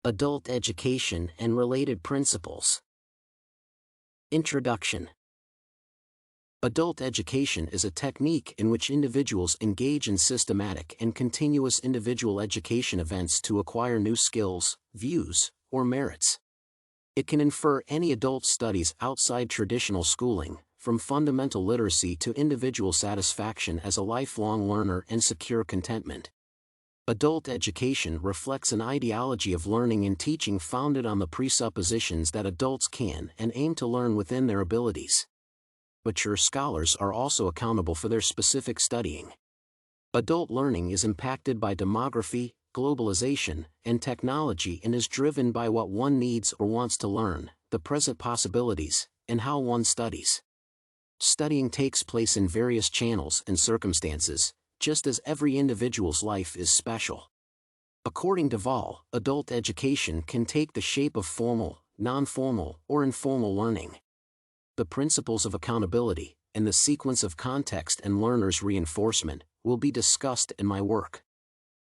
Adult education and related principles. Introduction. Adult education is a technique in which individuals engage in systematic and continuous individual education events to acquire new skills, views, or merits. It can infer any adult studies outside traditional schooling, from fundamental literacy to individual satisfaction as a lifelong learner and secure contentment. Adult education reflects an ideology of learning and teaching founded on the presuppositions that adults can and aim to learn within their abilities. Mature scholars are also accountable for their specific studying. Adult learning is impacted by demography, globalization, and technology and is driven by what one needs or wants to learn, the present possibilities, and how one studies. Studying takes place in various channels and circumstances, just as every individual's life is special. According to Vella, adult education can take the shape of formal, non-formal, or informal learning. The principles of accountability, and the sequence of context and learners' reinforcement, will be discussed in my work.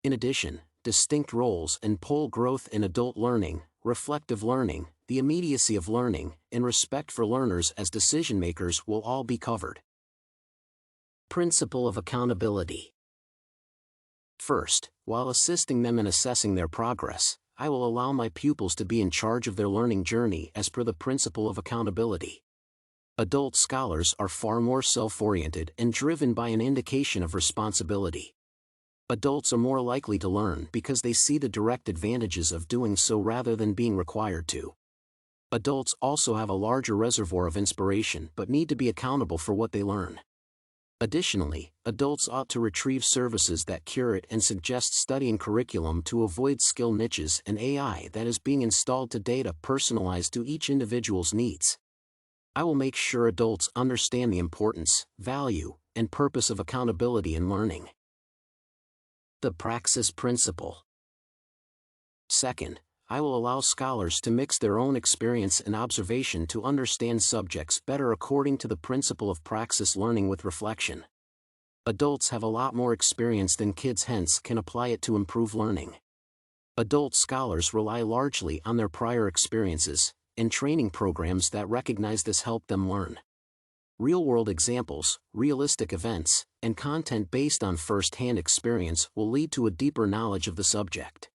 In addition, distinct roles and pole growth in adult learning, reflective learning, the immediacy of learning, and respect for learners as decision-makers will all be covered. Principle of accountability. First, while assisting them in assessing their progress, I will allow my pupils to be in charge of their learning journey as per the principle of accountability. Adult scholars are far more self-oriented and driven by an indication of responsibility. Adults are more likely to learn because they see the direct advantages of doing so rather than being required to. Adults also have a larger reservoir of inspiration but need to be accountable for what they learn. Additionally, adults ought to retrieve services that curate and suggest studying curriculum to avoid skill niches and AI that is being installed to data personalized to each individual's needs. I will make sure adults understand the importance, value, and purpose of accountability in learning. The praxis principle. Second, I will allow scholars to mix their own experience and observation to understand subjects better according to the principle of praxis learning with reflection. Adults have a lot more experience than kids, hence can apply it to improve learning. Adult scholars rely largely on their prior experiences, and training programs that recognize this help them learn. Real-world examples, realistic events, and content based on first-hand experience will lead to a deeper knowledge of the subject.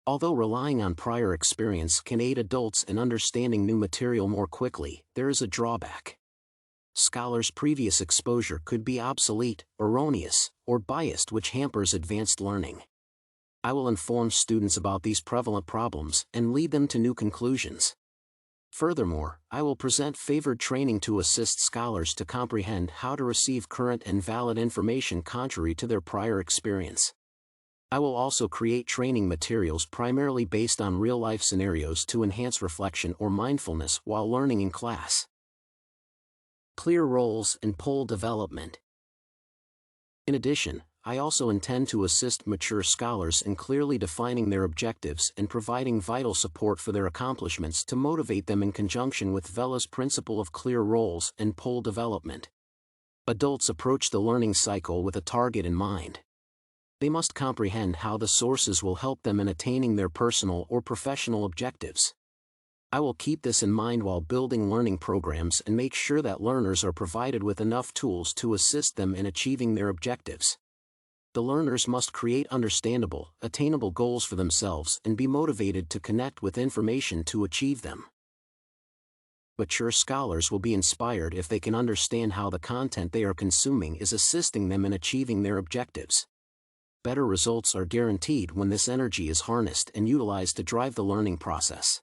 Although relying on prior experience can aid adults in understanding new material more quickly, there is a drawback. Scholars' previous exposure could be obsolete, erroneous, or biased, which hampers advanced learning. I will inform students about these prevalent problems and lead them to new conclusions. Furthermore, I will present favored training to assist scholars to comprehend how to receive current and valid information contrary to their prior experience. I will also create training materials primarily based on real-life scenarios to enhance reflection or mindfulness while learning in class. Clear roles and pole development. In addition, I also intend to assist mature scholars in clearly defining their objectives and providing vital support for their accomplishments to motivate them in conjunction with Vella's principle of clear roles and pole development. Adults approach the learning cycle with a target in mind. They must comprehend how the sources will help them in attaining their personal or professional objectives. I will keep this in mind while building learning programs and make sure that learners are provided with enough tools to assist them in achieving their objectives. The learners must create understandable, attainable goals for themselves and be motivated to connect with information to achieve them. Mature scholars will be inspired if they can understand how the content they are consuming is assisting them in achieving their objectives. Better results are guaranteed when this energy is harnessed and utilized to drive the learning process.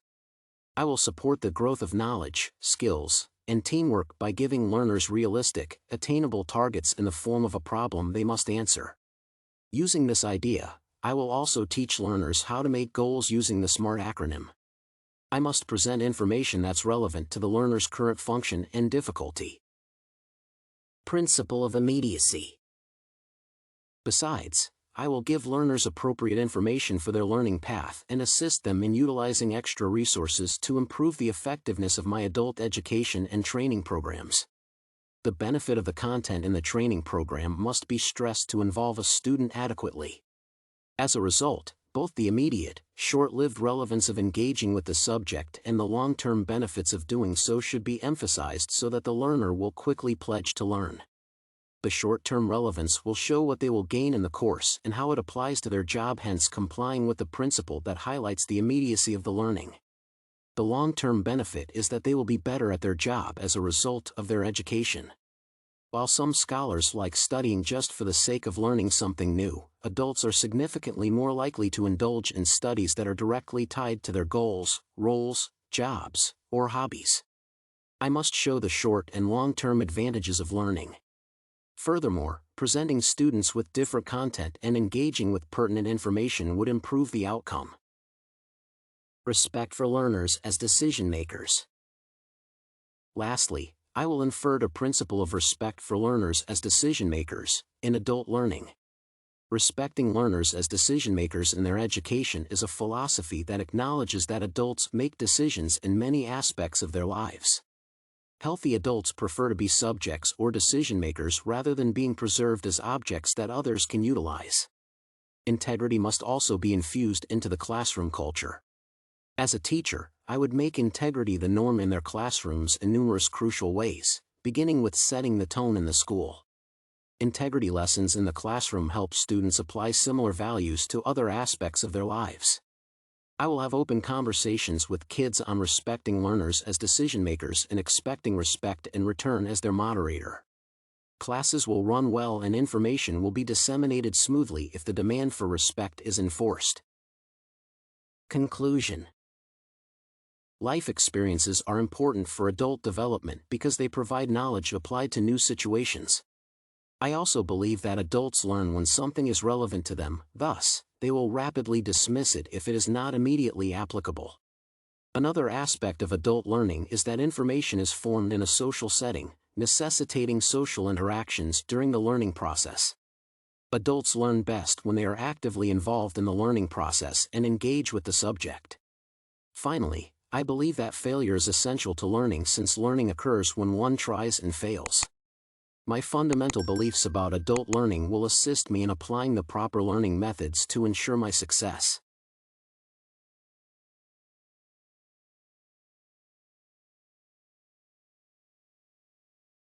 I will support the growth of knowledge, skills, and teamwork by giving learners realistic, attainable targets in the form of a problem they must answer. Using this idea, I will also teach learners how to make goals using the SMART acronym. I must present information that's relevant to the learner's current function and difficulty. Principle of immediacy. Besides, I will give learners appropriate information for their learning path and assist them in utilizing extra resources to improve the effectiveness of my adult education and training programs. The benefit of the content in the training program must be stressed to involve a student adequately. As a result, Both the immediate, short-lived relevance of engaging with the subject and the long-term benefits of doing so should be emphasized so that the learner will quickly pledge to learn. The short-term relevance will show what they will gain in the course and how it applies to their job, hence complying with the principle that highlights the immediacy of the learning. The long-term benefit is that they will be better at their job as a result of their education. While some scholars like studying just for the sake of learning something new, adults are significantly more likely to indulge in studies that are directly tied to their goals, roles, jobs, or hobbies. I must show the short and long-term advantages of learning. Furthermore, presenting students with different content and engaging with pertinent information would improve the outcome. Respect for learners as decision makers. Lastly, I will infer a principle of respect for learners as decision makers in adult learning. Respecting learners as decision makers in their education is a philosophy that acknowledges that adults make decisions in many aspects of their lives. Healthy adults prefer to be subjects or decision makers rather than being preserved as objects that others can utilize. Integrity must also be infused into the classroom culture. As a teacher, I would make integrity the norm in their classrooms in numerous crucial ways, beginning with setting the tone in the school. Integrity lessons in the classroom help students apply similar values to other aspects of their lives. I will have open conversations with kids on respecting learners as decision makers and expecting respect in return as their moderator. Classes will run well and information will be disseminated smoothly if the demand for respect is enforced. Conclusion. Life experiences are important for adult development because they provide knowledge applied to new situations. I also believe that adults learn when something is relevant to them, thus, they will rapidly dismiss it if it is not immediately applicable. Another aspect of adult learning is that information is formed in a social setting, necessitating social interactions during the learning process. Adults learn best when they are actively involved in the learning process and engage with the subject. Finally, I believe that failure is essential to learning since learning occurs when one tries and fails. My fundamental beliefs about adult learning will assist me in applying the proper learning methods to ensure my success.